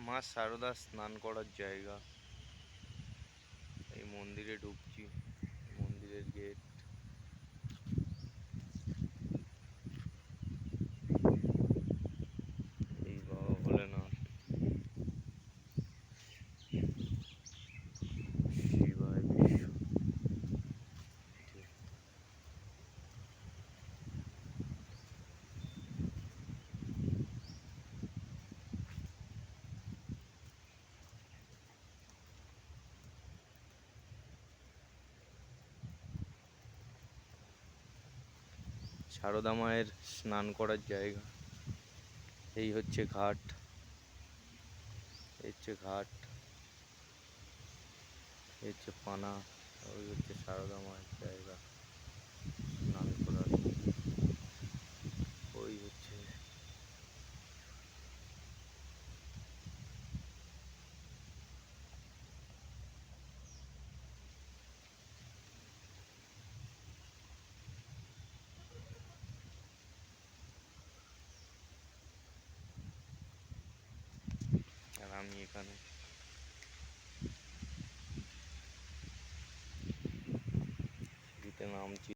মা শারদা স্নান করার জায়গা। এই মন্দিরে ঢুকছি, মন্দিরের গেট। এই বাবা ভোলেনাথ, শিবায় বিশ্ব। সারদা মায়ের স্নান করার জায়গা। এই হচ্ছে ঘাট, এই হচ্ছে ঘাট, এই হচ্ছে পানা। ওই হচ্ছে সারদা মায়ের জায়গা স্নান করার। ওই হচ্ছে আর আমি এখানে সিঁড়িতে নামছি।